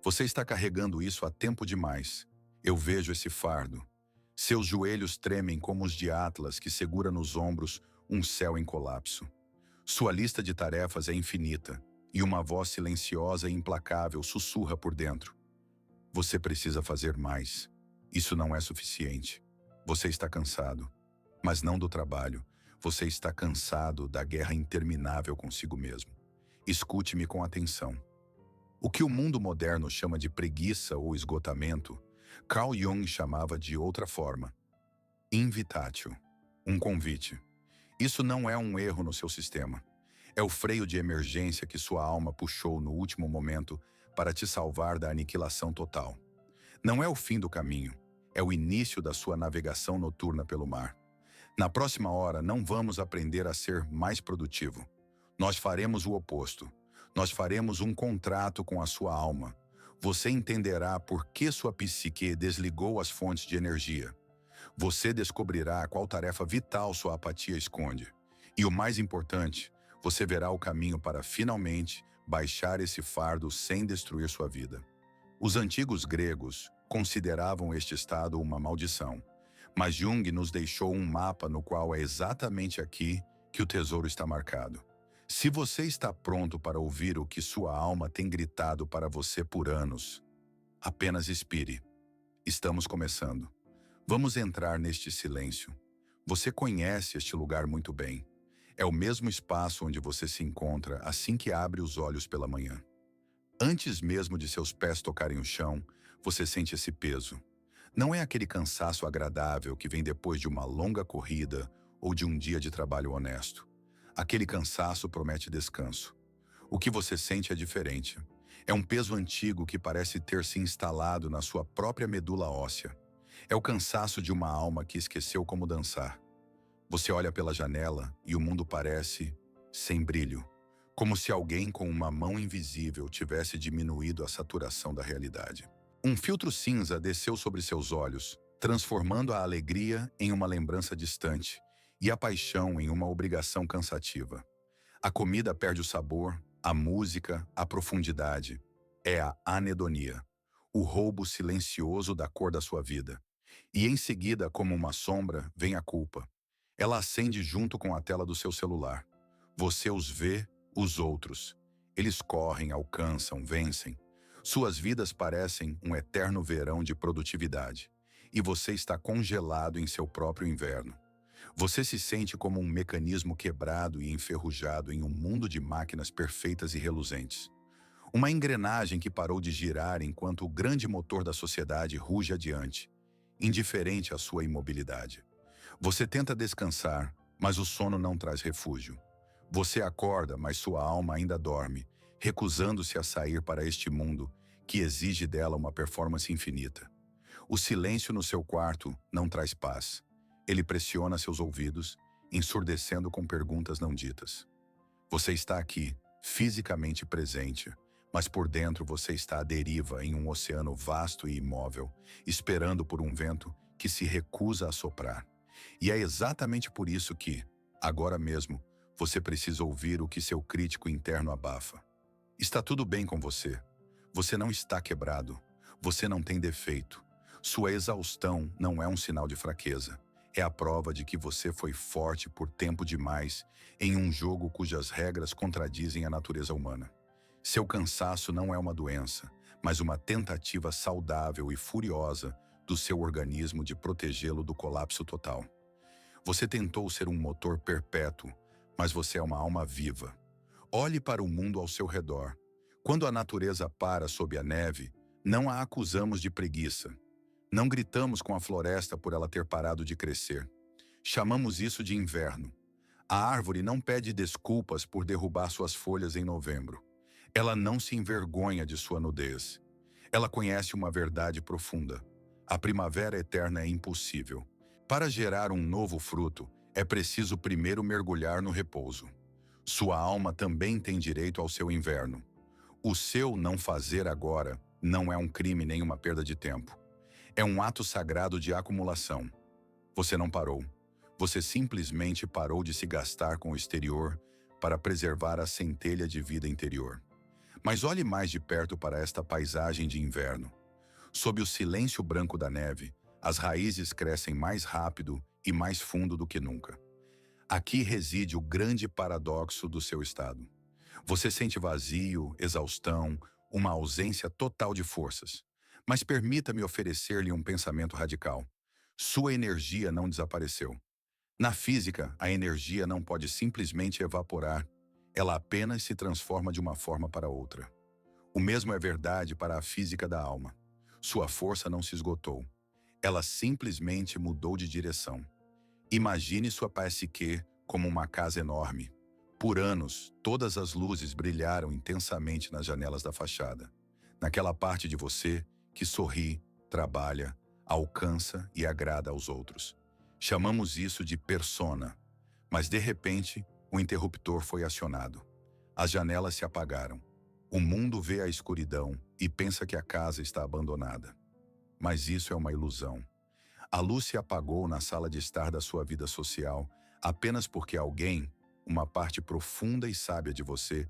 Você está carregando isso há tempo demais. Eu vejo esse fardo. Seus joelhos tremem como os de Atlas que segura nos ombros um céu em colapso. Sua lista de tarefas é infinita, e uma voz silenciosa e implacável sussurra por dentro. Você precisa fazer mais. Isso não é suficiente. Você está cansado. Mas não do trabalho. Você está cansado da guerra interminável consigo mesmo. Escute-me com atenção. O que o mundo moderno chama de preguiça ou esgotamento, Carl Jung chamava de outra forma. Invitatio. Um convite. Isso não é um erro no seu sistema. É o freio de emergência que sua alma puxou no último momento para te salvar da aniquilação total. Não é o fim do caminho, é o início da sua navegação noturna pelo mar. Na próxima hora, não vamos aprender a ser mais produtivo. Nós faremos o oposto. Nós faremos um contrato com a sua alma. Você entenderá por que sua psique desligou as fontes de energia. Você descobrirá qual tarefa vital sua apatia esconde. E o mais importante, você verá o caminho para finalmente baixar esse fardo sem destruir sua vida. Os antigos gregos consideravam este estado uma maldição, mas Jung nos deixou um mapa no qual é exatamente aqui que o tesouro está marcado. Se você está pronto para ouvir o que sua alma tem gritado para você por anos, apenas expire. Estamos começando. Vamos entrar neste silêncio. Você conhece este lugar muito bem. É o mesmo espaço onde você se encontra assim que abre os olhos pela manhã. Antes mesmo de seus pés tocarem o chão, você sente esse peso. Não é aquele cansaço agradável que vem depois de uma longa corrida ou de um dia de trabalho honesto. Aquele cansaço promete descanso. O que você sente é diferente. É um peso antigo que parece ter se instalado na sua própria medula óssea. É o cansaço de uma alma que esqueceu como dançar. Você olha pela janela e o mundo parece sem brilho, como se alguém com uma mão invisível tivesse diminuído a saturação da realidade. Um filtro cinza desceu sobre seus olhos, transformando a alegria em uma lembrança distante e a paixão em uma obrigação cansativa. A comida perde o sabor, a música, a profundidade. É a anedonia, o roubo silencioso da cor da sua vida. E em seguida, como uma sombra, vem a culpa. Ela acende junto com a tela do seu celular. Você os vê, os outros. Eles correm, alcançam, vencem. Suas vidas parecem um eterno verão de produtividade. E você está congelado em seu próprio inverno. Você se sente como um mecanismo quebrado e enferrujado em um mundo de máquinas perfeitas e reluzentes. Uma engrenagem que parou de girar enquanto o grande motor da sociedade ruge adiante, indiferente à sua imobilidade. Você tenta descansar, mas o sono não traz refúgio. Você acorda, mas sua alma ainda dorme, recusando-se a sair para este mundo que exige dela uma performance infinita. O silêncio no seu quarto não traz paz. Ele pressiona seus ouvidos, ensurdecendo com perguntas não ditas. Você está aqui, fisicamente presente, mas por dentro você está à deriva em um oceano vasto e imóvel, esperando por um vento que se recusa a soprar. E é exatamente por isso que, agora mesmo, você precisa ouvir o que seu crítico interno abafa. Está tudo bem com você. Você não está quebrado. Você não tem defeito. Sua exaustão não é um sinal de fraqueza. É a prova de que você foi forte por tempo demais em um jogo cujas regras contradizem a natureza humana. Seu cansaço não é uma doença, mas uma tentativa saudável e furiosa do seu organismo de protegê-lo do colapso total. Você tentou ser um motor perpétuo, mas você é uma alma viva. Olhe para o mundo ao seu redor. Quando a natureza para sob a neve, não a acusamos de preguiça. Não gritamos com a floresta por ela ter parado de crescer. Chamamos isso de inverno. A árvore não pede desculpas por derrubar suas folhas em novembro. Ela não se envergonha de sua nudez. Ela conhece uma verdade profunda. A primavera eterna é impossível. Para gerar um novo fruto, é preciso primeiro mergulhar no repouso. Sua alma também tem direito ao seu inverno. O seu não fazer agora não é um crime nem uma perda de tempo. É um ato sagrado de acumulação. Você não parou. Você simplesmente parou de se gastar com o exterior para preservar a centelha de vida interior. Mas olhe mais de perto para esta paisagem de inverno. Sob o silêncio branco da neve, as raízes crescem mais rápido e mais fundo do que nunca. Aqui reside o grande paradoxo do seu estado. Você sente vazio, exaustão, uma ausência total de forças. Mas permita-me oferecer-lhe um pensamento radical. Sua energia não desapareceu. Na física, a energia não pode simplesmente evaporar. Ela apenas se transforma de uma forma para outra. O mesmo é verdade para a física da alma. Sua força não se esgotou. Ela simplesmente mudou de direção. Imagine sua psique como uma casa enorme. Por anos, todas as luzes brilharam intensamente nas janelas da fachada. Naquela parte de você que sorri, trabalha, alcança e agrada aos outros. Chamamos isso de persona. Mas de repente, o interruptor foi acionado. As janelas se apagaram. O mundo vê a escuridão e pensa que a casa está abandonada. Mas isso é uma ilusão. A luz se apagou na sala de estar da sua vida social apenas porque alguém, uma parte profunda e sábia de você,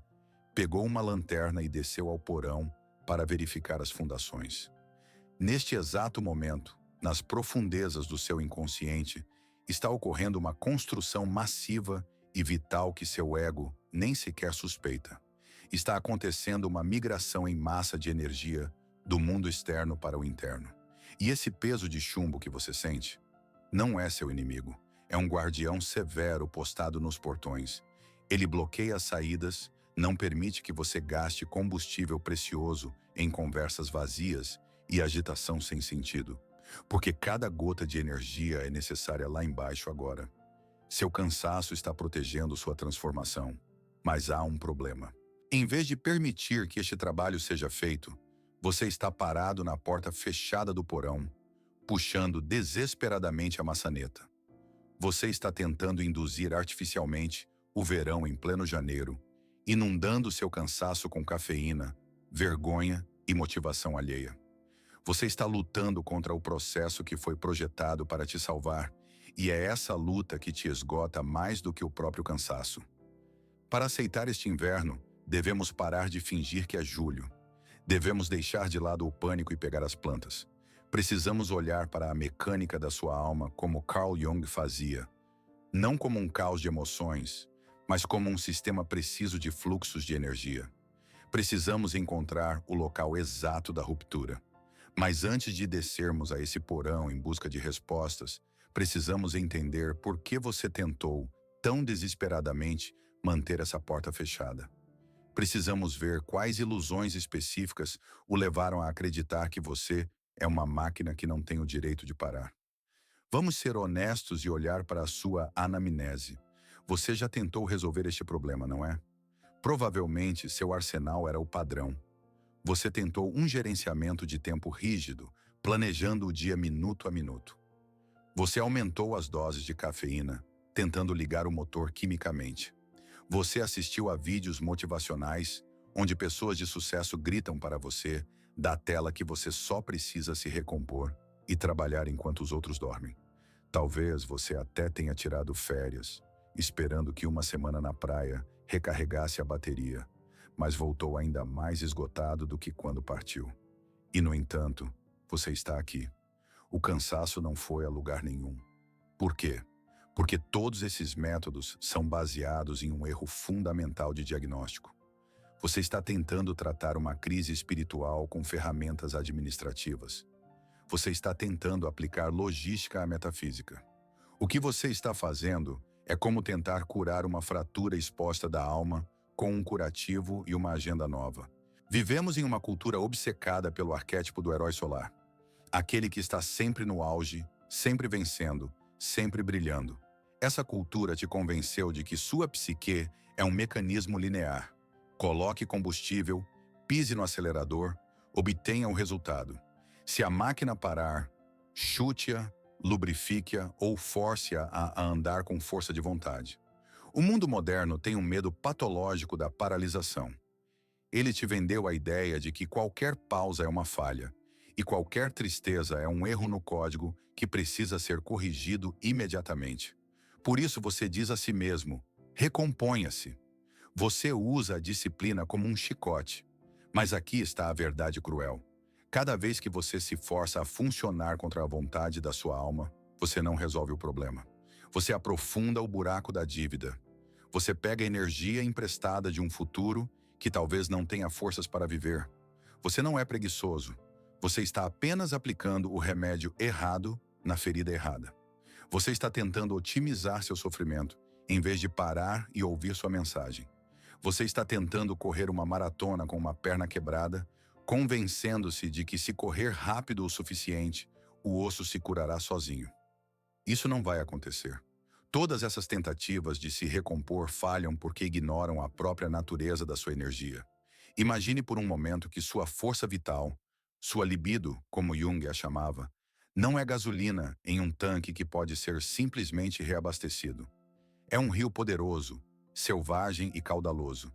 pegou uma lanterna e desceu ao porão para verificar as fundações. Neste exato momento, nas profundezas do seu inconsciente, está ocorrendo uma construção massiva e vital que seu ego nem sequer suspeita. Está acontecendo uma migração em massa de energia do mundo externo para o interno. E esse peso de chumbo que você sente não é seu inimigo. É um guardião severo postado nos portões. Ele bloqueia as saídas, não permite que você gaste combustível precioso em conversas vazias e agitação sem sentido. Porque cada gota de energia é necessária lá embaixo agora. Seu cansaço está protegendo sua transformação. Mas há um problema. Em vez de permitir que este trabalho seja feito, você está parado na porta fechada do porão, puxando desesperadamente a maçaneta. Você está tentando induzir artificialmente o verão em pleno janeiro, inundando seu cansaço com cafeína, vergonha e motivação alheia. Você está lutando contra o processo que foi projetado para te salvar, e é essa luta que te esgota mais do que o próprio cansaço. Para aceitar este inverno, devemos parar de fingir que é julho. Devemos deixar de lado o pânico e pegar as plantas. Precisamos olhar para a mecânica da sua alma como Carl Jung fazia, não como um caos de emoções, mas como um sistema preciso de fluxos de energia. Precisamos encontrar o local exato da ruptura. Mas antes de descermos a esse porão em busca de respostas, precisamos entender por que você tentou, tão desesperadamente, manter essa porta fechada. Precisamos ver quais ilusões específicas o levaram a acreditar que você é uma máquina que não tem o direito de parar. Vamos ser honestos e olhar para a sua anamnese. Você já tentou resolver este problema, não é? Provavelmente seu arsenal era o padrão. Você tentou um gerenciamento de tempo rígido, planejando o dia minuto a minuto. Você aumentou as doses de cafeína, tentando ligar o motor quimicamente. Você assistiu a vídeos motivacionais, onde pessoas de sucesso gritam para você, da tela que você só precisa se recompor e trabalhar enquanto os outros dormem. Talvez você até tenha tirado férias, esperando que uma semana na praia recarregasse a bateria, mas voltou ainda mais esgotado do que quando partiu. E, no entanto, você está aqui. O cansaço não foi a lugar nenhum. Por quê? Porque todos esses métodos são baseados em um erro fundamental de diagnóstico. Você está tentando tratar uma crise espiritual com ferramentas administrativas. Você está tentando aplicar logística à metafísica. O que você está fazendo é como tentar curar uma fratura exposta da alma com um curativo e uma agenda nova. Vivemos em uma cultura obcecada pelo arquétipo do herói solar. Aquele que está sempre no auge, sempre vencendo, sempre brilhando. Essa cultura te convenceu de que sua psique é um mecanismo linear. Coloque combustível, pise no acelerador, obtenha o resultado. Se a máquina parar, chute-a, lubrifique-a ou force-a a andar com força de vontade. O mundo moderno tem um medo patológico da paralisação. Ele te vendeu a ideia de que qualquer pausa é uma falha, e qualquer tristeza é um erro no código que precisa ser corrigido imediatamente. Por isso você diz a si mesmo, recomponha-se. Você usa a disciplina como um chicote. Mas aqui está a verdade cruel. Cada vez que você se força a funcionar contra a vontade da sua alma, você não resolve o problema. Você aprofunda o buraco da dívida. Você pega a energia emprestada de um futuro que talvez não tenha forças para viver. Você não é preguiçoso. Você está apenas aplicando o remédio errado na ferida errada. Você está tentando otimizar seu sofrimento, em vez de parar e ouvir sua mensagem. Você está tentando correr uma maratona com uma perna quebrada, convencendo-se de que se correr rápido o suficiente, o osso se curará sozinho. Isso não vai acontecer. Todas essas tentativas de se recompor falham porque ignoram a própria natureza da sua energia. Imagine por um momento que sua força vital, sua libido, como Jung a chamava, não é gasolina em um tanque que pode ser simplesmente reabastecido. É um rio poderoso, selvagem e caudaloso.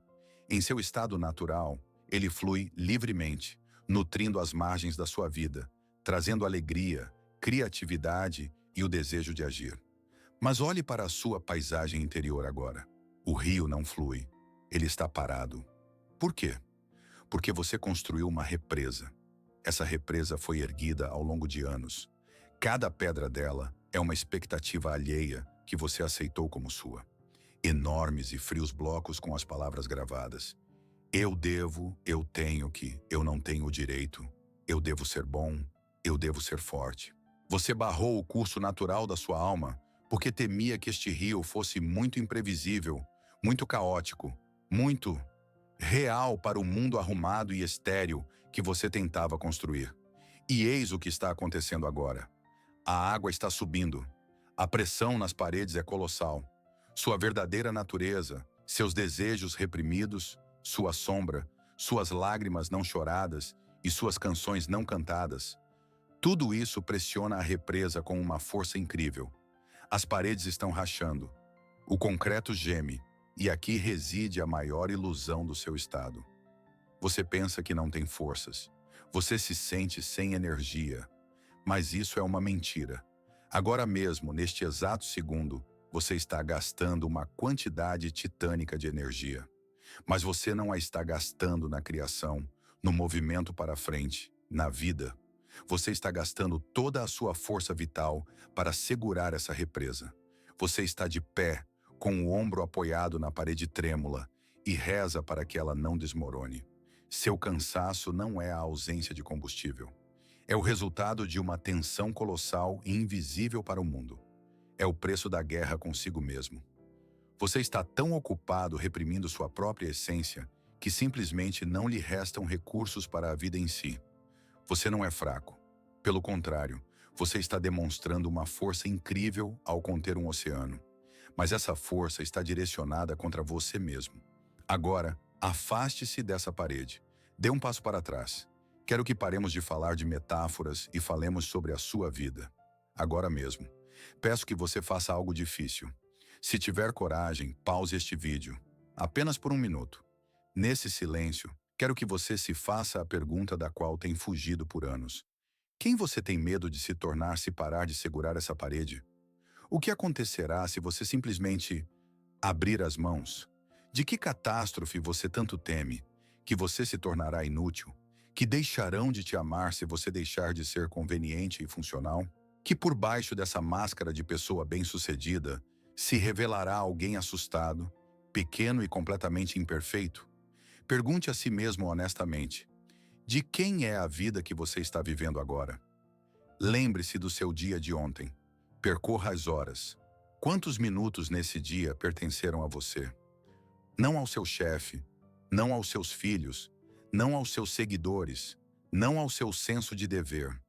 Em seu estado natural, ele flui livremente, nutrindo as margens da sua vida, trazendo alegria, criatividade e o desejo de agir. Mas olhe para a sua paisagem interior agora. O rio não flui, ele está parado. Por quê? Porque você construiu uma represa. Essa represa foi erguida ao longo de anos. Cada pedra dela é uma expectativa alheia que você aceitou como sua. Enormes e frios blocos com as palavras gravadas. Eu devo, eu tenho que, eu não tenho o direito. Eu devo ser bom, eu devo ser forte. Você barrou o curso natural da sua alma porque temia que este rio fosse muito imprevisível, muito caótico, muito real para o mundo arrumado e estéril que você tentava construir. E eis o que está acontecendo agora. A água está subindo. A pressão nas paredes é colossal. Sua verdadeira natureza, seus desejos reprimidos, sua sombra, suas lágrimas não choradas e suas canções não cantadas. Tudo isso pressiona a represa com uma força incrível. As paredes estão rachando. O concreto geme, e aqui reside a maior ilusão do seu estado. Você pensa que não tem forças. Você se sente sem energia. Mas isso é uma mentira. Agora mesmo, neste exato segundo, você está gastando uma quantidade titânica de energia. Mas você não a está gastando na criação, no movimento para frente, na vida. Você está gastando toda a sua força vital para segurar essa represa. Você está de pé, com o ombro apoiado na parede trêmula, e reza para que ela não desmorone. Seu cansaço não é a ausência de combustível. É o resultado de uma tensão colossal e invisível para o mundo. É o preço da guerra consigo mesmo. Você está tão ocupado reprimindo sua própria essência que simplesmente não lhe restam recursos para a vida em si. Você não é fraco. Pelo contrário, você está demonstrando uma força incrível ao conter um oceano. Mas essa força está direcionada contra você mesmo. Agora, afaste-se dessa parede. Dê um passo para trás. Quero que paremos de falar de metáforas e falemos sobre a sua vida. Agora mesmo. Peço que você faça algo difícil. Se tiver coragem, pause este vídeo. Apenas por um minuto. Nesse silêncio, quero que você se faça a pergunta da qual tem fugido por anos. Quem você tem medo de se tornar se parar de segurar essa parede? O que acontecerá se você simplesmente abrir as mãos? De que catástrofe você tanto teme? Que você se tornará inútil? Que deixarão de te amar se você deixar de ser conveniente e funcional? Que por baixo dessa máscara de pessoa bem-sucedida se revelará alguém assustado, pequeno e completamente imperfeito? Pergunte a si mesmo honestamente: de quem é a vida que você está vivendo agora? Lembre-se do seu dia de ontem. Percorra as horas. Quantos minutos nesse dia pertenceram a você? Não ao seu chefe, não aos seus filhos, não aos seus seguidores, não ao seu senso de dever.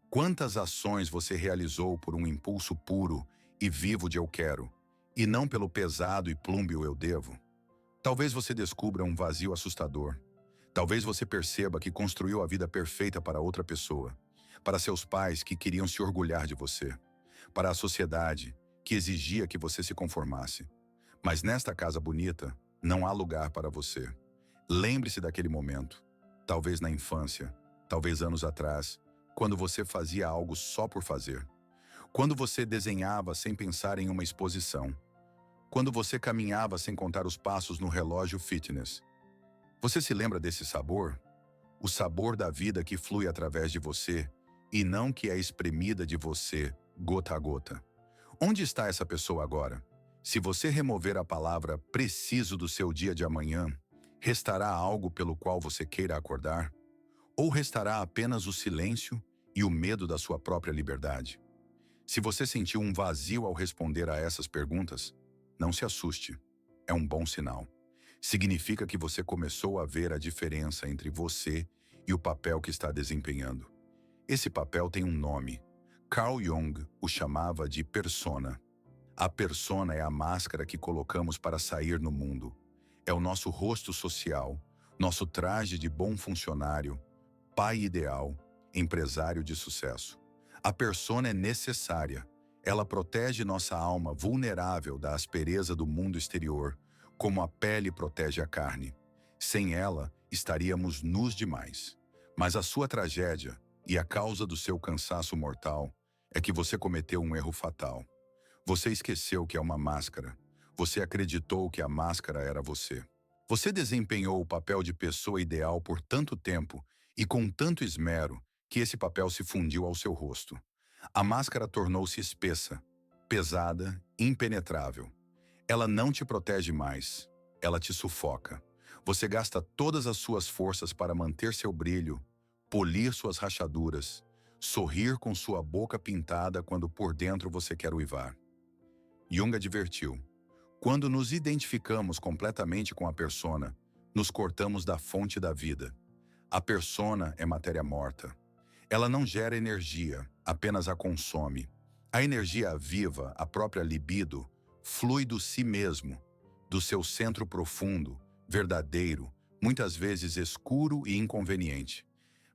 Quantas ações você realizou por um impulso puro e vivo de eu quero, e não pelo pesado e plúmbeo eu devo? Talvez você descubra um vazio assustador. Talvez você perceba que construiu a vida perfeita para outra pessoa, para seus pais que queriam se orgulhar de você, para a sociedade que exigia que você se conformasse. Mas nesta casa bonita, não há lugar para você. Lembre-se daquele momento, talvez na infância, talvez anos atrás, quando você fazia algo só por fazer. Quando você desenhava sem pensar em uma exposição. Quando você caminhava sem contar os passos no relógio fitness. Você se lembra desse sabor? o sabor da vida que flui através de você e não que é espremida de você, gota a gota. Onde está essa pessoa agora? Se você remover a palavra preciso do seu dia de amanhã, restará algo pelo qual você queira acordar? Ou restará apenas o silêncio e o medo da sua própria liberdade? Se você sentiu um vazio ao responder a essas perguntas, não se assuste. É um bom sinal. Significa que você começou a ver a diferença entre você e o papel que está desempenhando. Esse papel tem um nome. Carl Jung o chamava de persona. A persona é a máscara que colocamos para sair no mundo. É o nosso rosto social, nosso traje de bom funcionário, pai ideal, empresário de sucesso. A persona é necessária. Ela protege nossa alma vulnerável da aspereza do mundo exterior, como a pele protege a carne. Sem ela, estaríamos nus demais. Mas a sua tragédia e a causa do seu cansaço mortal é que você cometeu um erro fatal. Você esqueceu que é uma máscara. Você acreditou que a máscara era você. Você desempenhou o papel de pessoa ideal por tanto tempo e com tanto esmero que esse papel se fundiu ao seu rosto. A máscara tornou-se espessa, pesada, impenetrável. Ela não te protege mais, ela te sufoca. Você gasta todas as suas forças para manter seu brilho, polir suas rachaduras, sorrir com sua boca pintada quando por dentro você quer uivar. Jung advertiu: quando nos identificamos completamente com a persona, nos cortamos da fonte da vida. A persona é matéria morta. Ela não gera energia, apenas a consome. A energia viva, a própria libido, flui do si mesmo, do seu centro profundo, verdadeiro, muitas vezes escuro e inconveniente.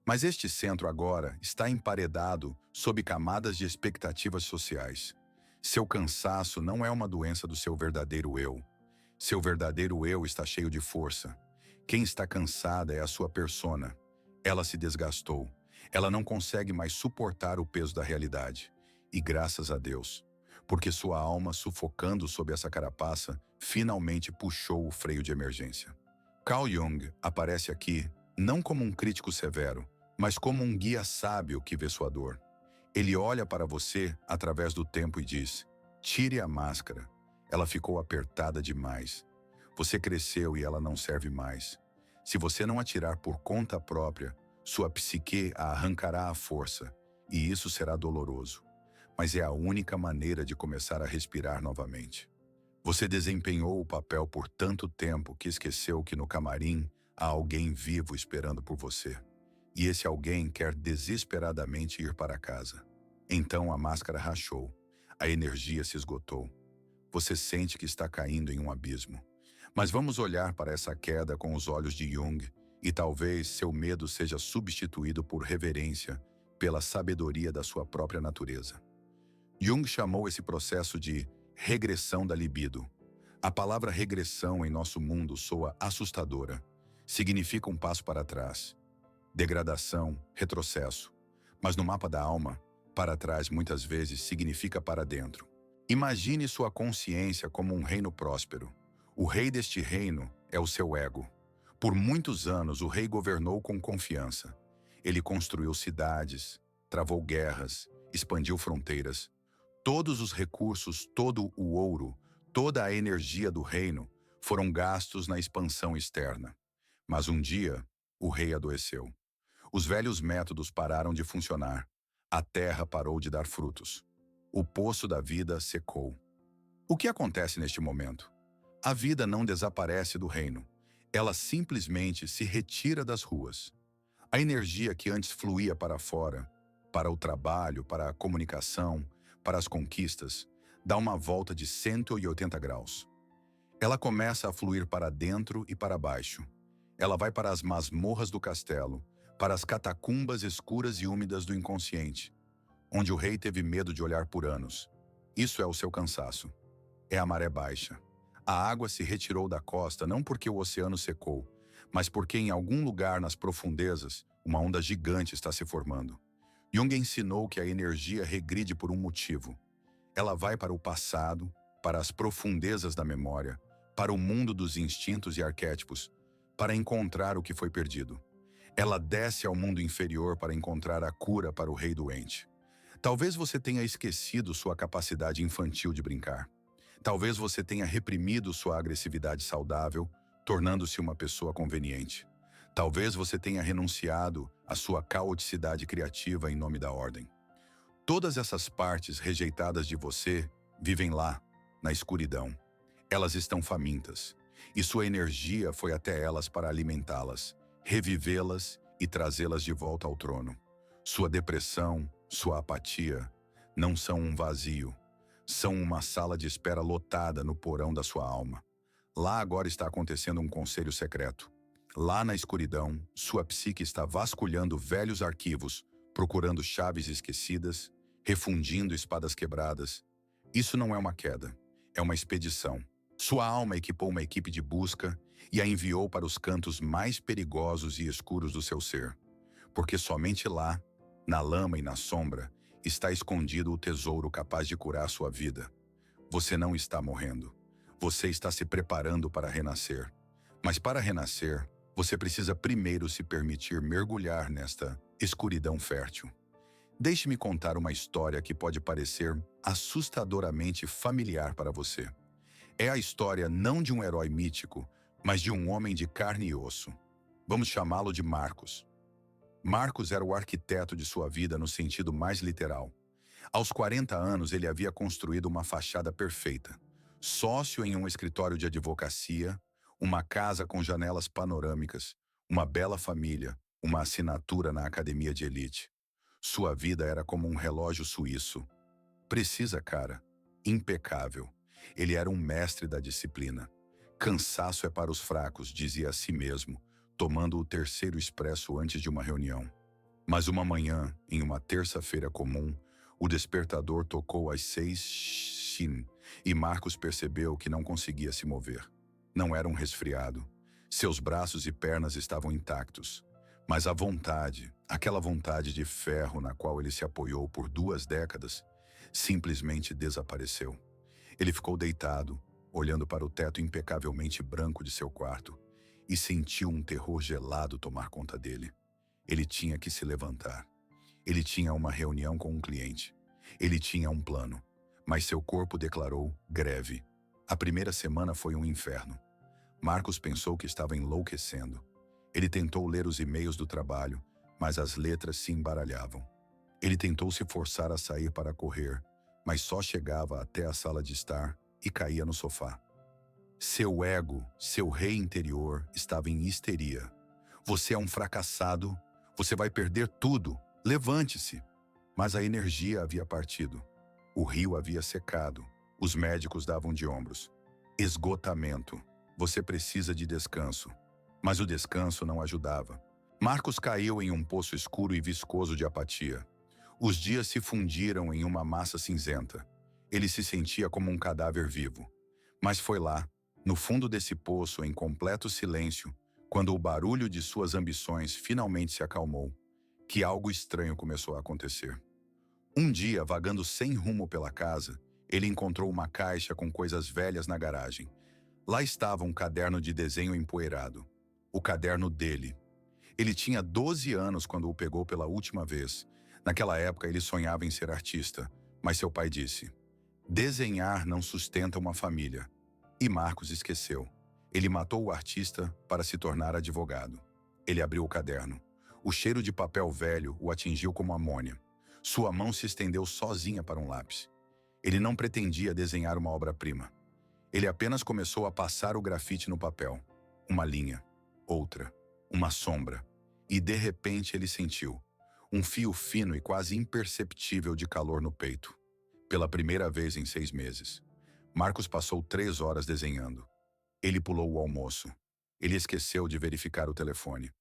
Mas este centro agora está emparedado sob camadas de expectativas sociais. Seu cansaço não é uma doença do seu verdadeiro eu. Seu verdadeiro eu está cheio de força. Quem está cansada é a sua persona. Ela se desgastou. Ela não consegue mais suportar o peso da realidade. E graças a Deus, porque sua alma, sufocando sob essa carapaça, finalmente puxou o freio de emergência. Carl Jung aparece aqui não como um crítico severo, mas como um guia sábio que vê sua dor. Ele olha para você através do tempo e diz: tire a máscara. Ela ficou apertada demais. Você cresceu e ela não serve mais. Se você não a tirar por conta própria, sua psique a arrancará à força, e isso será doloroso. Mas é a única maneira de começar a respirar novamente. Você desempenhou o papel por tanto tempo que esqueceu que no camarim há alguém vivo esperando por você. E esse alguém quer desesperadamente ir para casa. Então a máscara rachou, a energia se esgotou. Você sente que está caindo em um abismo. Mas vamos olhar para essa queda com os olhos de Jung, e talvez seu medo seja substituído por reverência pela sabedoria da sua própria natureza. Jung chamou esse processo de regressão da libido. A palavra regressão em nosso mundo soa assustadora. Significa um passo para trás. Degradação, retrocesso. Mas no mapa da alma, para trás muitas vezes significa para dentro. Imagine sua consciência como um reino próspero. O rei deste reino é o seu ego. Por muitos anos o rei governou com confiança. Ele construiu cidades, travou guerras, expandiu fronteiras. Todos os recursos, todo o ouro, toda a energia do reino foram gastos na expansão externa. Mas um dia, o rei adoeceu. Os velhos métodos pararam de funcionar. A terra parou de dar frutos. O poço da vida secou. O que acontece neste momento? A vida não desaparece do reino. Ela simplesmente se retira das ruas. A energia que antes fluía para fora, para o trabalho, para a comunicação, para as conquistas, dá uma volta de 180 graus. Ela começa a fluir para dentro e para baixo. Ela vai para as masmorras do castelo, para as catacumbas escuras e úmidas do inconsciente, onde o rei teve medo de olhar por anos. Isso é o seu cansaço. É a maré baixa. A água se retirou da costa não porque o oceano secou, mas porque em algum lugar nas profundezas, uma onda gigante está se formando. Jung ensinou que a energia regride por um motivo. Ela vai para o passado, para as profundezas da memória, para o mundo dos instintos e arquétipos, para encontrar o que foi perdido. Ela desce ao mundo inferior para encontrar a cura para o rei doente. Talvez você tenha esquecido sua capacidade infantil de brincar. Talvez você tenha reprimido sua agressividade saudável, tornando-se uma pessoa conveniente. Talvez você tenha renunciado à sua caoticidade criativa em nome da ordem. Todas essas partes rejeitadas de você vivem lá, na escuridão. Elas estão famintas, e sua energia foi até elas para alimentá-las, revivê-las e trazê-las de volta ao trono. Sua depressão, sua apatia, não são um vazio, são uma sala de espera lotada no porão da sua alma. Lá agora está acontecendo um conselho secreto. Lá na escuridão, sua psique está vasculhando velhos arquivos, procurando chaves esquecidas, refundindo espadas quebradas. Isso não é uma queda, é uma expedição. Sua alma equipou uma equipe de busca e a enviou para os cantos mais perigosos e escuros do seu ser. Porque somente lá, na lama e na sombra, está escondido o tesouro capaz de curar sua vida. Você não está morrendo. Você está se preparando para renascer. Mas para renascer, você precisa primeiro se permitir mergulhar nesta escuridão fértil. Deixe-me contar uma história que pode parecer assustadoramente familiar para você. É a história não de um herói mítico, mas de um homem de carne e osso. Vamos chamá-lo de Marcos. Marcos era o arquiteto de sua vida no sentido mais literal. Aos 40 anos, ele havia construído uma fachada perfeita. Sócio em um escritório de advocacia, uma casa com janelas panorâmicas, uma bela família, uma assinatura na academia de elite. Sua vida era como um relógio suíço. Precisa, cara. Impecável. Ele era um mestre da disciplina. Cansaço é para os fracos, dizia a si mesmo, tomando o terceiro expresso antes de uma reunião. Mas uma manhã, em uma terça-feira comum, o despertador tocou às 6 e Marcos percebeu que não conseguia se mover. Não era um resfriado. Seus braços e pernas estavam intactos. Mas a vontade, aquela vontade de ferro na qual ele se apoiou por 2 décadas, simplesmente desapareceu. Ele ficou deitado, olhando para o teto impecavelmente branco de seu quarto, e sentiu um terror gelado tomar conta dele. Ele tinha que se levantar. Ele tinha uma reunião com um cliente. Ele tinha um plano, mas seu corpo declarou greve. A primeira semana foi um inferno. Marcos pensou que estava enlouquecendo. Ele tentou ler os e-mails do trabalho, mas as letras se embaralhavam. Ele tentou se forçar a sair para correr, mas só chegava até a sala de estar e caía no sofá. Seu ego, seu rei interior, estava em histeria. Você é um fracassado, você vai perder tudo, levante-se. Mas a energia havia partido. O rio havia secado, os médicos davam de ombros. Esgotamento. Você precisa de descanso. Mas o descanso não ajudava. Marcos caiu em um poço escuro e viscoso de apatia. Os dias se fundiram em uma massa cinzenta. Ele se sentia como um cadáver vivo. Mas foi lá, no fundo desse poço, em completo silêncio, quando o barulho de suas ambições finalmente se acalmou, que algo estranho começou a acontecer. Um dia, vagando sem rumo pela casa, ele encontrou uma caixa com coisas velhas na garagem. Lá estava um caderno de desenho empoeirado. O caderno dele. Ele tinha 12 anos quando o pegou pela última vez. Naquela época, ele sonhava em ser artista, mas seu pai disse: desenhar não sustenta uma família. E Marcos esqueceu. Ele matou o artista para se tornar advogado. Ele abriu o caderno. O cheiro de papel velho o atingiu como amônia. Sua mão se estendeu sozinha para um lápis. Ele não pretendia desenhar uma obra-prima. Ele apenas começou a passar o grafite no papel. Uma linha, outra, uma sombra. E de repente ele sentiu um fio fino e quase imperceptível de calor no peito. Pela primeira vez em 6 meses. Marcos passou 3 horas desenhando. Ele pulou o almoço. Ele esqueceu de verificar o telefone.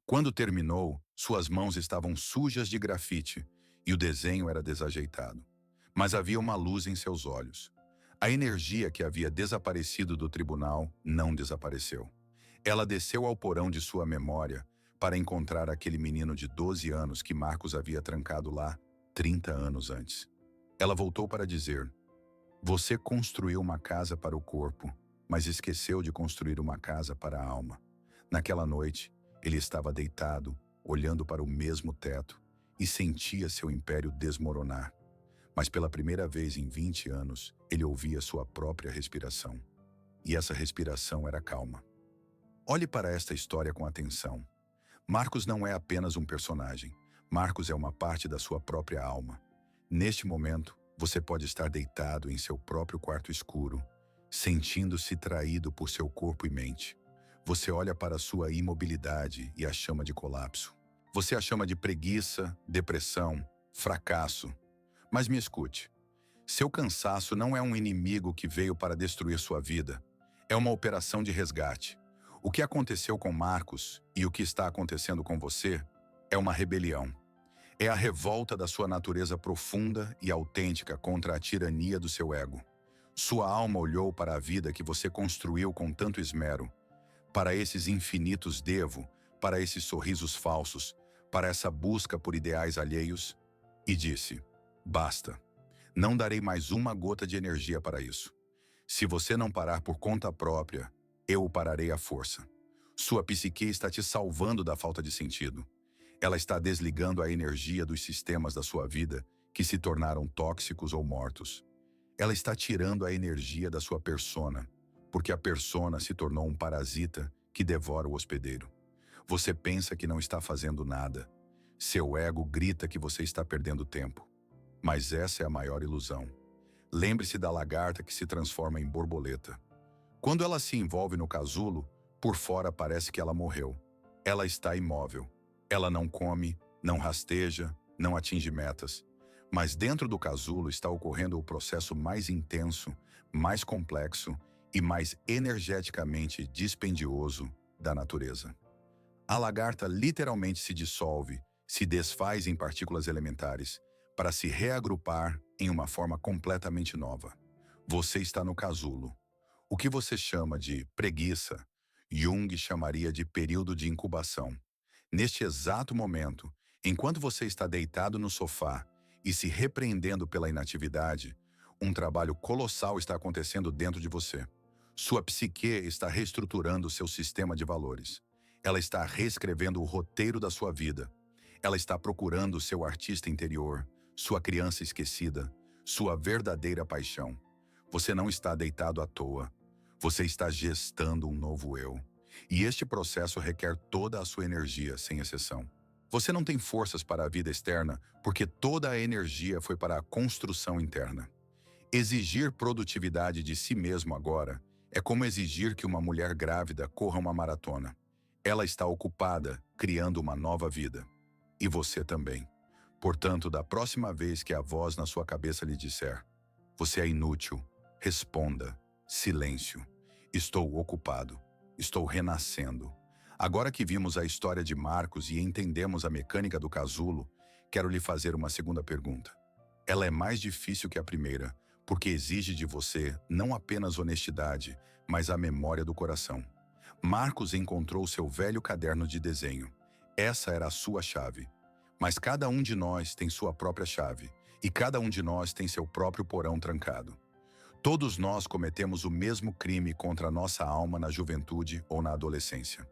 Quando terminou, suas mãos estavam sujas de grafite e o desenho era desajeitado. Mas havia uma luz em seus olhos. A energia que havia desaparecido do tribunal não desapareceu. Ela desceu ao porão de sua memória para encontrar aquele menino de 12 anos que Marcos havia trancado lá 30 anos antes. Ela voltou para dizer: você construiu uma casa para o corpo, mas esqueceu de construir uma casa para a alma. Naquela noite, Ele estava deitado, olhando para o mesmo teto, e sentia seu império desmoronar. Mas pela primeira vez em 20 anos, ele ouvia sua própria respiração. E essa respiração era calma. Olhe para esta história com atenção. Marcos não é apenas um personagem. Marcos é uma parte da sua própria alma. Neste momento, você pode estar deitado em seu próprio quarto escuro, sentindo-se traído por seu corpo e mente. Você olha para sua imobilidade e a chama de colapso. Você a chama de preguiça, depressão, fracasso. Mas me escute. Seu cansaço não é um inimigo que veio para destruir sua vida. É uma operação de resgate. O que aconteceu com Marcos e o que está acontecendo com você é uma rebelião. É a revolta da sua natureza profunda e autêntica contra a tirania do seu ego. Sua alma olhou para a vida que você construiu com tanto esmero, para esses infinitos devo, para esses sorrisos falsos, para essa busca por ideais alheios, e disse: basta. Não darei mais uma gota de energia para isso. Se você não parar por conta própria, eu o pararei à força. Sua psique está te salvando da falta de sentido. Ela está desligando a energia dos sistemas da sua vida que se tornaram tóxicos ou mortos. Ela está tirando a energia da sua persona, porque a persona se tornou um parasita que devora o hospedeiro. Você pensa que não está fazendo nada. Seu ego grita que você está perdendo tempo. Mas essa é a maior ilusão. Lembre-se da lagarta que se transforma em borboleta. Quando ela se envolve no casulo, por fora parece que ela morreu. Ela está imóvel. Ela não come, não rasteja, não atinge metas. Mas dentro do casulo está ocorrendo o processo mais intenso, mais complexo e mais energeticamente dispendioso da natureza. A lagarta literalmente se dissolve, se desfaz em partículas elementares, para se reagrupar em uma forma completamente nova. Você está no casulo. O que você chama de preguiça, Jung chamaria de período de incubação. Neste exato momento, enquanto você está deitado no sofá e se repreendendo pela inatividade, um trabalho colossal está acontecendo dentro de você. Sua psique está reestruturando seu sistema de valores. Ela está reescrevendo o roteiro da sua vida. Ela está procurando seu artista interior, sua criança esquecida, sua verdadeira paixão. Você não está deitado à toa. Você está gestando um novo eu. E este processo requer toda a sua energia, sem exceção. Você não tem forças para a vida externa porque toda a energia foi para a construção interna. Exigir produtividade de si mesmo agora é como exigir que uma mulher grávida corra uma maratona. Ela está ocupada, criando uma nova vida. E você também. Portanto, da próxima vez que a voz na sua cabeça lhe disser: você é inútil, responda: silêncio. Estou ocupado. Estou renascendo. Agora que vimos a história de Marcos e entendemos a mecânica do casulo, quero lhe fazer uma segunda pergunta. Ela é mais difícil que a primeira, porque exige de você não apenas honestidade, mas a memória do coração. Marcos encontrou seu velho caderno de desenho. Essa era a sua chave. Mas cada um de nós tem sua própria chave, e cada um de nós tem seu próprio porão trancado. Todos nós cometemos o mesmo crime contra a nossa alma na juventude ou na adolescência.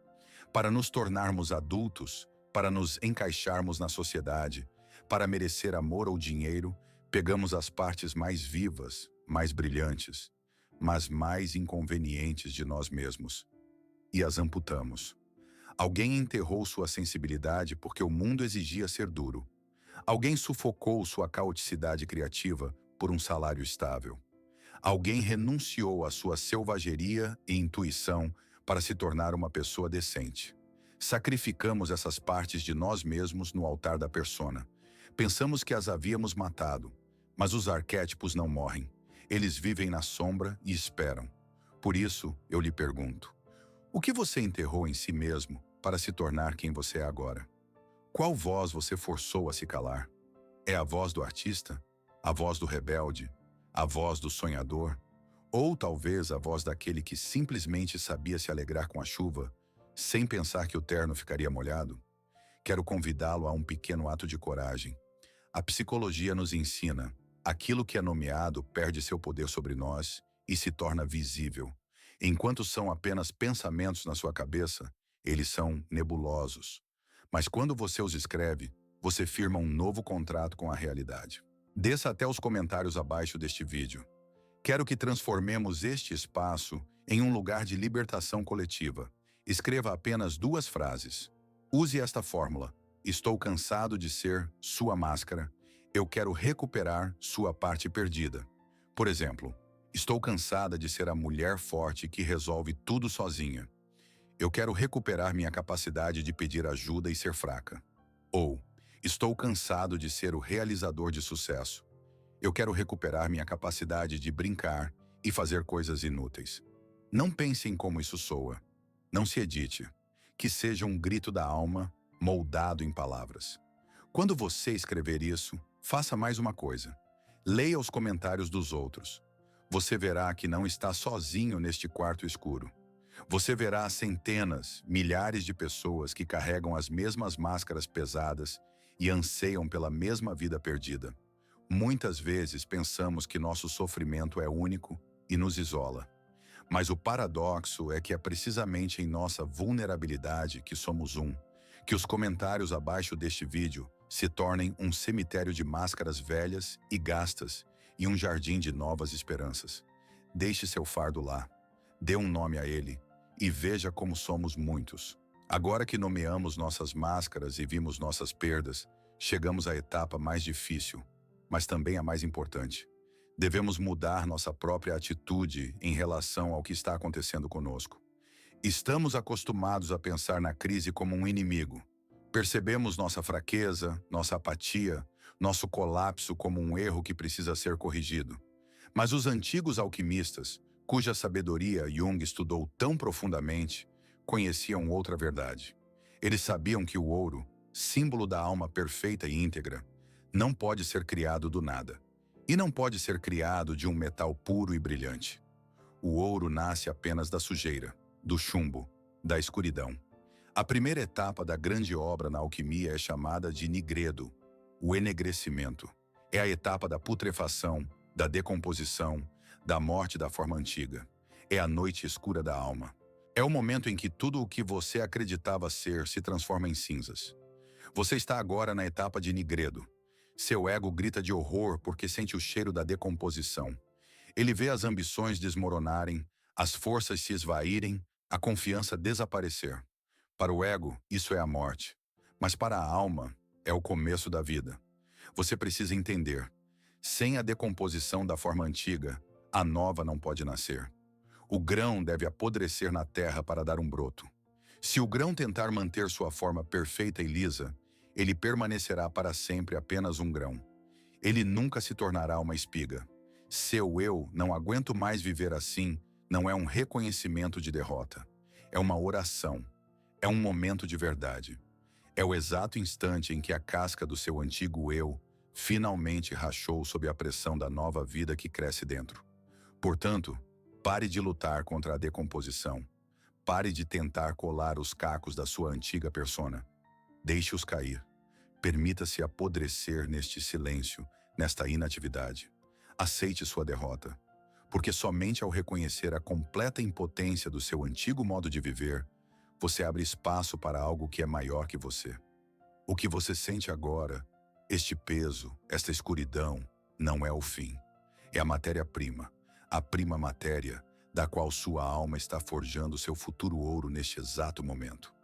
Para nos tornarmos adultos, para nos encaixarmos na sociedade, para merecer amor ou dinheiro, pegamos as partes mais vivas, mais brilhantes, mas mais inconvenientes de nós mesmos e as amputamos. Alguém enterrou sua sensibilidade porque o mundo exigia ser duro. Alguém sufocou sua caoticidade criativa por um salário estável. Alguém renunciou à sua selvageria e intuição para se tornar uma pessoa decente. Sacrificamos essas partes de nós mesmos no altar da persona. Pensamos que as havíamos matado, mas os arquétipos não morrem. Eles vivem na sombra e esperam. Por isso, eu lhe pergunto: o que você enterrou em si mesmo para se tornar quem você é agora? Qual voz você forçou a se calar? É a voz do artista? A voz do rebelde? A voz do sonhador? Ou talvez a voz daquele que simplesmente sabia se alegrar com a chuva, sem pensar que o terno ficaria molhado? Quero convidá-lo a um pequeno ato de coragem. A psicologia nos ensina: aquilo que é nomeado perde seu poder sobre nós e se torna visível. Enquanto são apenas pensamentos na sua cabeça, Eles são nebulosos. Mas quando você os escreve, você firma um novo contrato com a realidade. Desça até os comentários abaixo deste vídeo. Quero que transformemos este espaço em um lugar de libertação coletiva. Escreva apenas 2 frases. Use esta fórmula. Estou cansado de ser sua máscara. Eu quero recuperar sua parte perdida. Por exemplo, estou cansada de ser a mulher forte que resolve tudo sozinha. Eu quero recuperar minha capacidade de pedir ajuda e ser fraca. Ou, estou cansado de ser o realizador de sucesso. Eu quero recuperar minha capacidade de brincar e fazer coisas inúteis. Não pense em como isso soa. Não se edite. Que seja um grito da alma, moldado em palavras. Quando você escrever isso, faça mais uma coisa. Leia os comentários dos outros. Você verá que não está sozinho neste quarto escuro. Você verá centenas, milhares de pessoas que carregam as mesmas máscaras pesadas e anseiam pela mesma vida perdida. Muitas vezes pensamos que nosso sofrimento é único e nos isola. Mas o paradoxo é que é precisamente em nossa vulnerabilidade que somos um, que os comentários abaixo deste vídeo se tornem um cemitério de máscaras velhas e gastas e um jardim de novas esperanças. Deixe seu fardo lá, dê um nome a ele e veja como somos muitos. Agora que nomeamos nossas máscaras e vimos nossas perdas, chegamos à etapa mais difícil, mas também a mais importante. Devemos mudar nossa própria atitude em relação ao que está acontecendo conosco. Estamos acostumados a pensar na crise como um inimigo. Percebemos nossa fraqueza, nossa apatia, nosso colapso como um erro que precisa ser corrigido. Mas os antigos alquimistas, cuja sabedoria Jung estudou tão profundamente, conheciam outra verdade. Eles sabiam que o ouro, símbolo da alma perfeita e íntegra, não pode ser criado do nada. E não pode ser criado de um metal puro e brilhante. O ouro nasce apenas da sujeira, do chumbo, da escuridão. A primeira etapa da grande obra na alquimia é chamada de nigredo, o enegrecimento. É a etapa da putrefação, da decomposição, da morte da forma antiga. É a noite escura da alma. É o momento em que tudo o que você acreditava ser se transforma em cinzas. Você está agora na etapa de nigredo. Seu ego grita de horror porque sente o cheiro da decomposição. Ele vê as ambições desmoronarem, as forças se esvaírem, a confiança desaparecer. Para o ego, isso é a morte. Mas para a alma, é o começo da vida. Você precisa entender. Sem a decomposição da forma antiga, a nova não pode nascer. O grão deve apodrecer na terra para dar um broto. Se o grão tentar manter sua forma perfeita e lisa, ele permanecerá para sempre apenas um grão. Ele nunca se tornará uma espiga. Seu eu não aguento mais viver assim não é um reconhecimento de derrota. É uma oração. É um momento de verdade. É o exato instante em que a casca do seu antigo eu finalmente rachou sob a pressão da nova vida que cresce dentro. Portanto, pare de lutar contra a decomposição. Pare de tentar colar os cacos da sua antiga persona. Deixe-os cair. Permita-se apodrecer neste silêncio, nesta inatividade. Aceite sua derrota, porque somente ao reconhecer a completa impotência do seu antigo modo de viver, você abre espaço para algo que é maior que você. O que você sente agora, este peso, esta escuridão, não é o fim. É a matéria-prima, a prima matéria, da qual sua alma está forjando seu futuro ouro neste exato momento.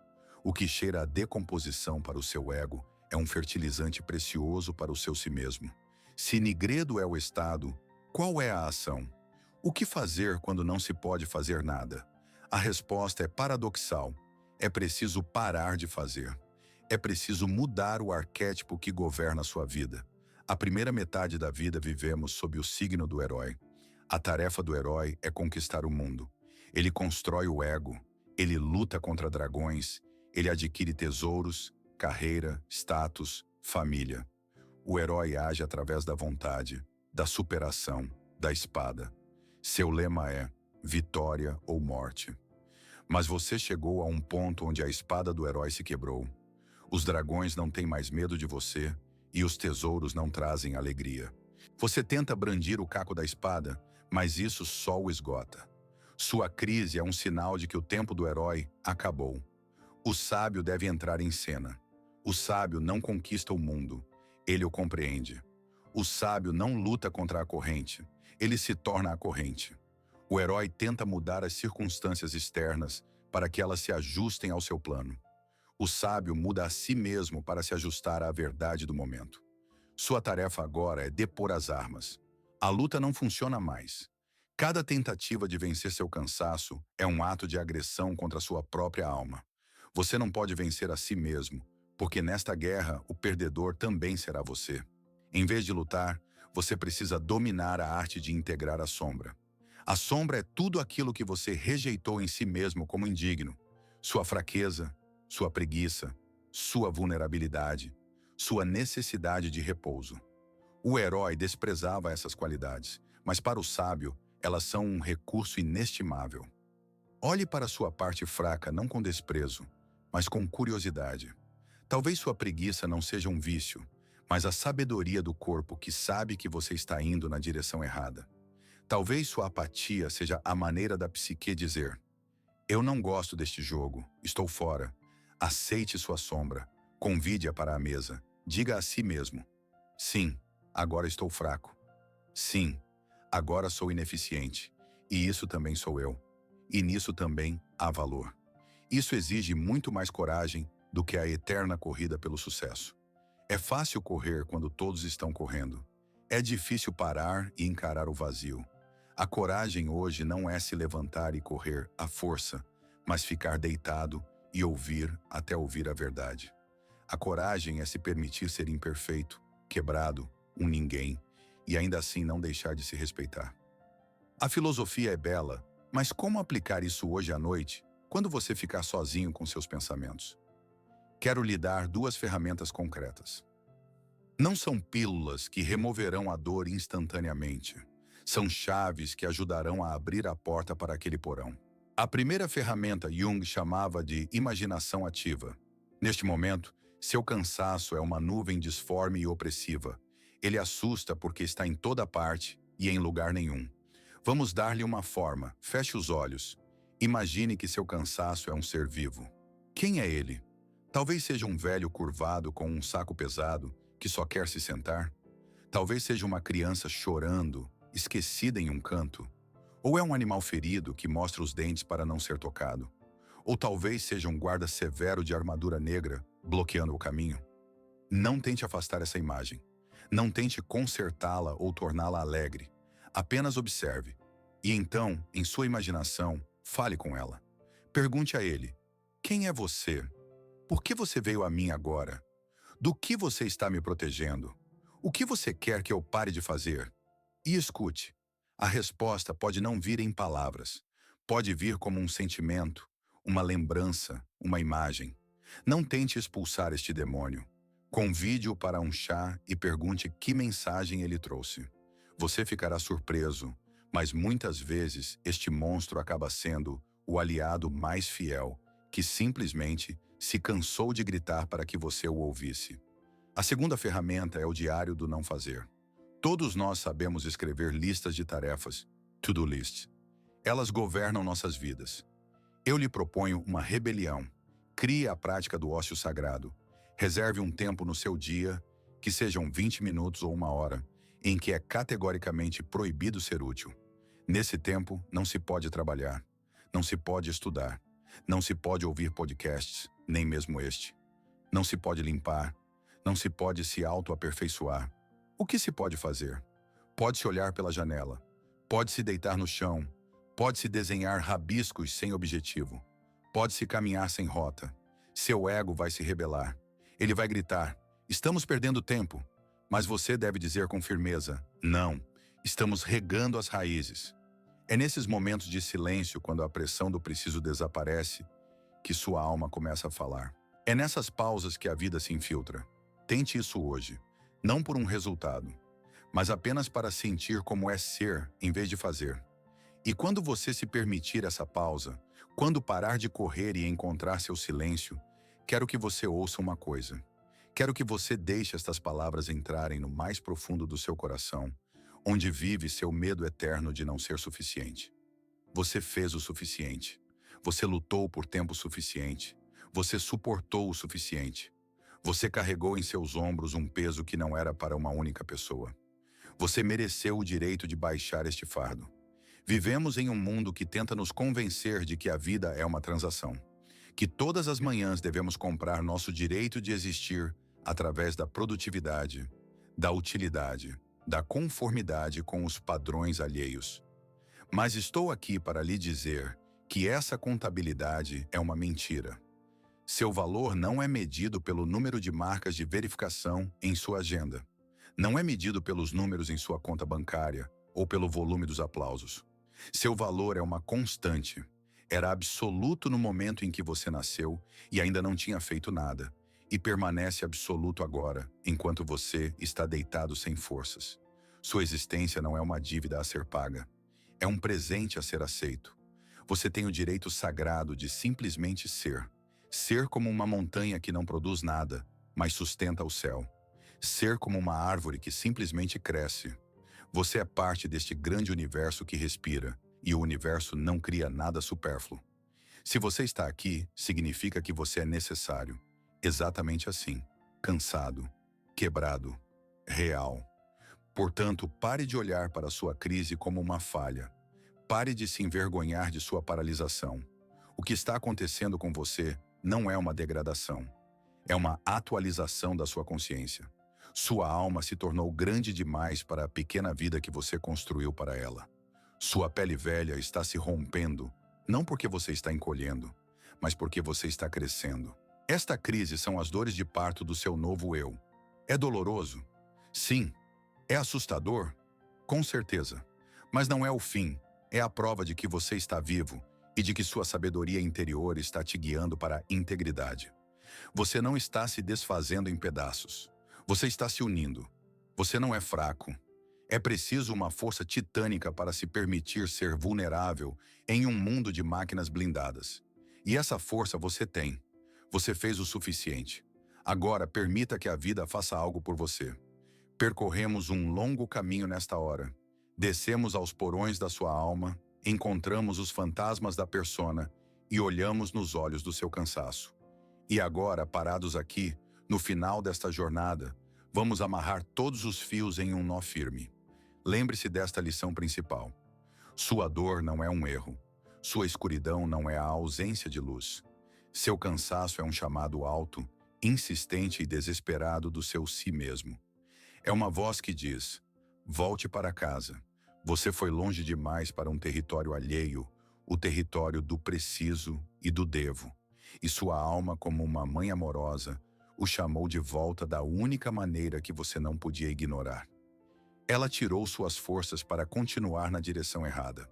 O que cheira a decomposição para o seu ego é um fertilizante precioso para o seu si mesmo. Se nigredo é o estado, qual é a ação? O que fazer quando não se pode fazer nada? A resposta é paradoxal. É preciso parar de fazer. É preciso mudar o arquétipo que governa a sua vida. A primeira metade da vida vivemos sob o signo do herói. A tarefa do herói é conquistar o mundo. Ele constrói o ego, ele luta contra dragões, ele adquire tesouros, carreira, status, família. O herói age através da vontade, da superação, da espada. Seu lema é vitória ou morte. Mas você chegou a um ponto onde a espada do herói se quebrou. Os dragões não têm mais medo de você e os tesouros não trazem alegria. Você tenta brandir o caco da espada, mas isso só o esgota. Sua crise é um sinal de que o tempo do herói acabou. O sábio deve entrar em cena. O sábio não conquista o mundo, ele o compreende. O sábio não luta contra a corrente, ele se torna a corrente. O herói tenta mudar as circunstâncias externas para que elas se ajustem ao seu plano. O sábio muda a si mesmo para se ajustar à verdade do momento. Sua tarefa agora é depor as armas. A luta não funciona mais. Cada tentativa de vencer seu cansaço é um ato de agressão contra sua própria alma. Você não pode vencer a si mesmo, porque nesta guerra o perdedor também será você. Em vez de lutar, você precisa dominar a arte de integrar a sombra. A sombra é tudo aquilo que você rejeitou em si mesmo como indigno. Sua fraqueza, sua preguiça, sua vulnerabilidade, sua necessidade de repouso. O herói desprezava essas qualidades, mas para o sábio, elas são um recurso inestimável. Olhe para sua parte fraca não com desprezo, mas com curiosidade. Talvez sua preguiça não seja um vício, mas a sabedoria do corpo que sabe que você está indo na direção errada. Talvez sua apatia seja a maneira da psique dizer: eu não gosto deste jogo, estou fora. Aceite sua sombra, convide-a para a mesa, diga a si mesmo: sim, agora estou fraco. Sim, agora sou ineficiente. E isso também sou eu. E nisso também há valor. Isso exige muito mais coragem do que a eterna corrida pelo sucesso. É fácil correr quando todos estão correndo. É difícil parar e encarar o vazio. A coragem hoje não é se levantar e correr à força, mas ficar deitado e ouvir até ouvir a verdade. A coragem é se permitir ser imperfeito, quebrado, um ninguém, e ainda assim não deixar de se respeitar. A filosofia é bela, mas como aplicar isso hoje à noite, quando você ficar sozinho com seus pensamentos? Quero lhe dar 2 ferramentas concretas. Não são pílulas que removerão a dor instantaneamente. São chaves que ajudarão a abrir a porta para aquele porão. A primeira ferramenta Jung chamava de imaginação ativa. Neste momento, seu cansaço é uma nuvem disforme e opressiva. Ele assusta porque está em toda parte e em lugar nenhum. Vamos dar-lhe uma forma. Feche os olhos. Imagine que seu cansaço é um ser vivo. Quem é ele? Talvez seja um velho curvado com um saco pesado que só quer se sentar. Talvez seja uma criança chorando, esquecida em um canto. Ou é um animal ferido que mostra os dentes para não ser tocado. Ou talvez seja um guarda severo de armadura negra bloqueando o caminho. Não tente afastar essa imagem. Não tente consertá-la ou torná-la alegre. Apenas observe. E então, em sua imaginação, fale com ela. Pergunte a ele: quem é você? Por que você veio a mim agora? Do que você está me protegendo? O que você quer que eu pare de fazer? E escute. A resposta pode não vir em palavras. Pode vir como um sentimento, uma lembrança, uma imagem. Não tente expulsar este demônio. Convide-o para um chá e pergunte que mensagem ele trouxe. Você ficará surpreso, mas muitas vezes este monstro acaba sendo o aliado mais fiel, que simplesmente se cansou de gritar para que você o ouvisse. A segunda ferramenta é o diário do não fazer. Todos nós sabemos escrever listas de tarefas, to-do list. Elas governam nossas vidas. Eu lhe proponho uma rebelião. Crie a prática do ócio sagrado. Reserve um tempo no seu dia, que sejam 20 minutos ou 1 hora, em que é categoricamente proibido ser útil. Nesse tempo, não se pode trabalhar, não se pode estudar, não se pode ouvir podcasts, nem mesmo este. Não se pode limpar, não se pode se auto-aperfeiçoar. O que se pode fazer? Pode-se olhar pela janela, pode-se deitar no chão, pode-se desenhar rabiscos sem objetivo, pode-se caminhar sem rota. Seu ego vai se rebelar. Ele vai gritar: estamos perdendo tempo. Mas você deve dizer com firmeza: não, estamos regando as raízes. É nesses momentos de silêncio, quando a pressão do preciso desaparece, que sua alma começa a falar. É nessas pausas que a vida se infiltra. Tente isso hoje, não por um resultado, mas apenas para sentir como é ser em vez de fazer. E quando você se permitir essa pausa, quando parar de correr e encontrar seu silêncio, quero que você ouça uma coisa. Quero que você deixe estas palavras entrarem no mais profundo do seu coração, onde vive seu medo eterno de não ser suficiente. Você fez o suficiente. Você lutou por tempo suficiente. Você suportou o suficiente. Você carregou em seus ombros um peso que não era para uma única pessoa. Você mereceu o direito de baixar este fardo. Vivemos em um mundo que tenta nos convencer de que a vida é uma transação, que todas as manhãs devemos comprar nosso direito de existir através da produtividade, da utilidade, da conformidade com os padrões alheios. Mas estou aqui para lhe dizer que essa contabilidade é uma mentira. Seu valor não é medido pelo número de marcas de verificação em sua agenda. Não é medido pelos números em sua conta bancária ou pelo volume dos aplausos. Seu valor é uma constante. Era absoluto no momento em que você nasceu e ainda não tinha feito nada, e permanece absoluto agora, enquanto você está deitado sem forças. Sua existência não é uma dívida a ser paga. É um presente a ser aceito. Você tem o direito sagrado de simplesmente ser. Ser como uma montanha que não produz nada, mas sustenta o céu. Ser como uma árvore que simplesmente cresce. Você é parte deste grande universo que respira, e o universo não cria nada supérfluo. Se você está aqui, significa que você é necessário. Exatamente assim. Cansado, quebrado, real. Portanto, pare de olhar para a sua crise como uma falha. Pare de se envergonhar de sua paralisação. O que está acontecendo com você não é uma degradação. É uma atualização da sua consciência. Sua alma se tornou grande demais para a pequena vida que você construiu para ela. Sua pele velha está se rompendo, não porque você está encolhendo, mas porque você está crescendo. Esta crise são as dores de parto do seu novo eu. É doloroso? Sim. É assustador? Com certeza. Mas não é o fim. É a prova de que você está vivo e de que sua sabedoria interior está te guiando para a integridade. Você não está se desfazendo em pedaços. Você está se unindo. Você não é fraco. É preciso uma força titânica para se permitir ser vulnerável em um mundo de máquinas blindadas. E essa força você tem. Você fez o suficiente. Agora permita que a vida faça algo por você. Percorremos um longo caminho nesta hora. Descemos aos porões da sua alma, encontramos os fantasmas da persona e olhamos nos olhos do seu cansaço. E agora, parados aqui, no final desta jornada, vamos amarrar todos os fios em um nó firme. Lembre-se desta lição principal. Sua dor não é um erro. Sua escuridão não é a ausência de luz. Seu cansaço é um chamado alto, insistente e desesperado do seu si mesmo. É uma voz que diz: volte para casa. Você foi longe demais para um território alheio, o território do preciso e do devo. E sua alma, como uma mãe amorosa, o chamou de volta da única maneira que você não podia ignorar. Ela tirou suas forças para continuar na direção errada.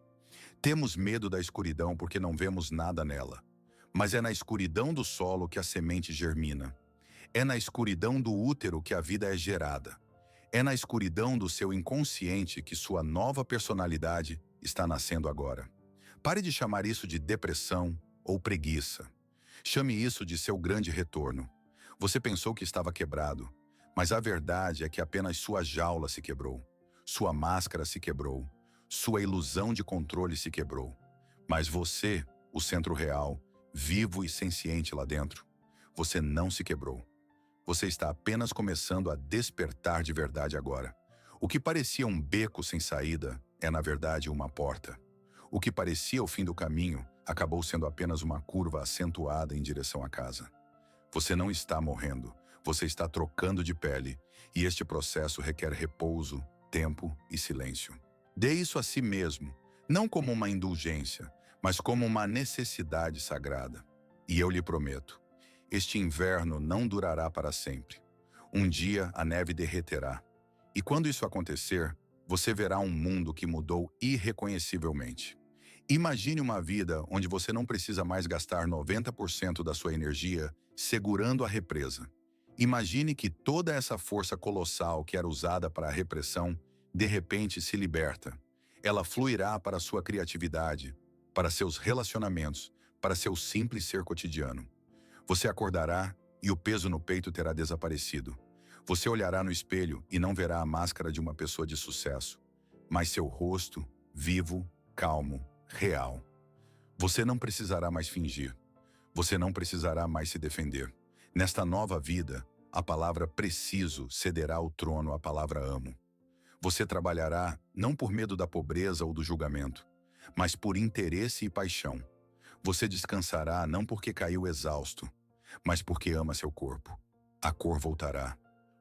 Temos medo da escuridão porque não vemos nada nela. Mas é na escuridão do solo que a semente germina. É na escuridão do útero que a vida é gerada. É na escuridão do seu inconsciente que sua nova personalidade está nascendo agora. Pare de chamar isso de depressão ou preguiça. Chame isso de seu grande retorno. Você pensou que estava quebrado, mas a verdade é que apenas sua jaula se quebrou. Sua máscara se quebrou. Sua ilusão de controle se quebrou. Mas você, o centro real, vivo e senciente lá dentro, você não se quebrou. Você está apenas começando a despertar de verdade agora. O que parecia um beco sem saída é, na verdade, uma porta. O que parecia o fim do caminho acabou sendo apenas uma curva acentuada em direção à casa. Você não está morrendo, você está trocando de pele, e este processo requer repouso, tempo e silêncio. Dê isso a si mesmo, não como uma indulgência, mas como uma necessidade sagrada. E eu lhe prometo, este inverno não durará para sempre. Um dia a neve derreterá. E quando isso acontecer, você verá um mundo que mudou irreconhecivelmente. Imagine uma vida onde você não precisa mais gastar 90% da sua energia segurando a represa. Imagine que toda essa força colossal que era usada para a repressão, de repente se liberta. Ela fluirá para a sua criatividade, para seus relacionamentos, para seu simples ser cotidiano. Você acordará e o peso no peito terá desaparecido. Você olhará no espelho e não verá a máscara de uma pessoa de sucesso, mas seu rosto, vivo, calmo, real. Você não precisará mais fingir. Você não precisará mais se defender. Nesta nova vida, a palavra preciso cederá o trono à palavra amo. Você trabalhará não por medo da pobreza ou do julgamento, mas por interesse e paixão. Você descansará não porque caiu exausto, mas porque ama seu corpo. A cor voltará,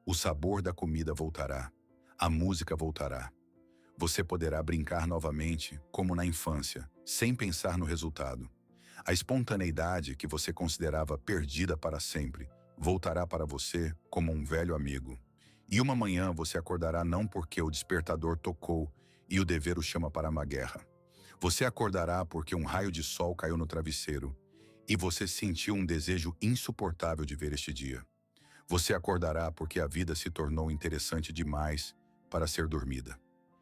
o sabor da comida voltará, a música voltará. Você poderá brincar novamente, como na infância, sem pensar no resultado. A espontaneidade que você considerava perdida para sempre voltará para você como um velho amigo. E uma manhã você acordará não porque o despertador tocou e o dever o chama para uma guerra. Você acordará porque um raio de sol caiu no travesseiro e você sentiu um desejo insuportável de ver este dia. Você acordará porque a vida se tornou interessante demais para ser dormida.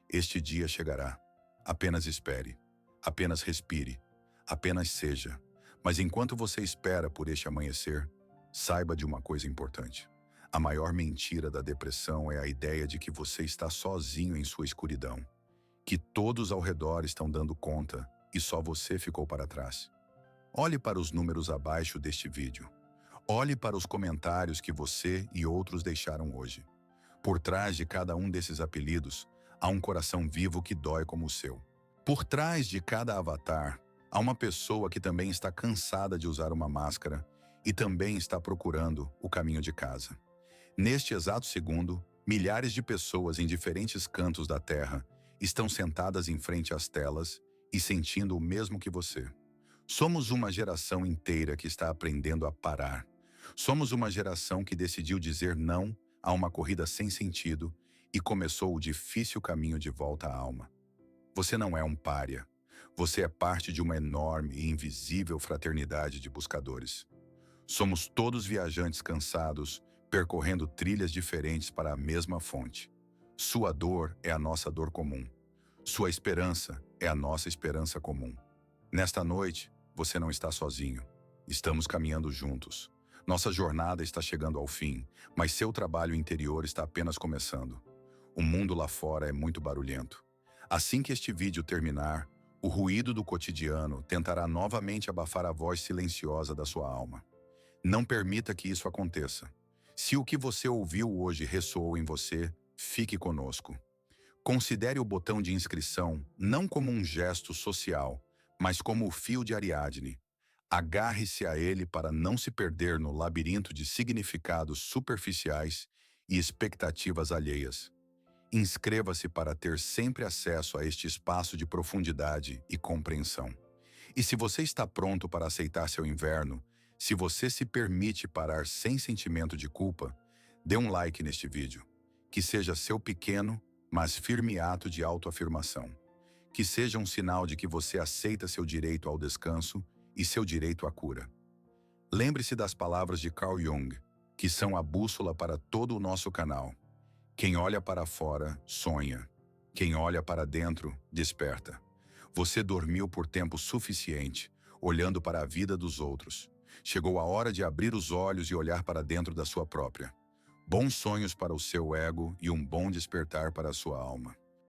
Este dia chegará. Apenas espere. Apenas respire. Apenas seja. Mas enquanto você espera por este amanhecer, saiba de uma coisa importante. A maior mentira da depressão é a ideia de que você está sozinho em sua escuridão, que todos ao redor estão dando conta e só você ficou para trás. Olhe para os números abaixo deste vídeo. Olhe para os comentários que você e outros deixaram hoje. Por trás de cada um desses apelidos, há um coração vivo que dói como o seu. Por trás de cada avatar, há uma pessoa que também está cansada de usar uma máscara e também está procurando o caminho de casa. Neste exato segundo, milhares de pessoas em diferentes cantos da Terra estão sentadas em frente às telas e sentindo o mesmo que você. Somos uma geração inteira que está aprendendo a parar. Somos uma geração que decidiu dizer não a uma corrida sem sentido e começou o difícil caminho de volta à alma. Você não é um pária. Você é parte de uma enorme e invisível fraternidade de buscadores. Somos todos viajantes cansados, percorrendo trilhas diferentes para a mesma fonte. Sua dor é a nossa dor comum. Sua esperança é a nossa esperança comum. Nesta noite, você não está sozinho. Estamos caminhando juntos. Nossa jornada está chegando ao fim, mas seu trabalho interior está apenas começando. O mundo lá fora é muito barulhento. Assim que este vídeo terminar, o ruído do cotidiano tentará novamente abafar a voz silenciosa da sua alma. Não permita que isso aconteça. Se o que você ouviu hoje ressoou em você, fique conosco. Considere o botão de inscrição não como um gesto social, mas como o fio de Ariadne. Agarre-se a ele para não se perder no labirinto de significados superficiais e expectativas alheias. Inscreva-se para ter sempre acesso a este espaço de profundidade e compreensão. E se você está pronto para aceitar seu inverno, se você se permite parar sem sentimento de culpa, dê um like neste vídeo. Que seja seu pequeno, mas firme ato de autoafirmação. Que seja um sinal de que você aceita seu direito ao descanso e seu direito à cura. Lembre-se das palavras de Carl Jung, que são a bússola para todo o nosso canal. Quem olha para fora, sonha. Quem olha para dentro, desperta. Você dormiu por tempo suficiente, olhando para a vida dos outros. Chegou a hora de abrir os olhos e olhar para dentro da sua própria. Bons sonhos para o seu ego e um bom despertar para a sua alma.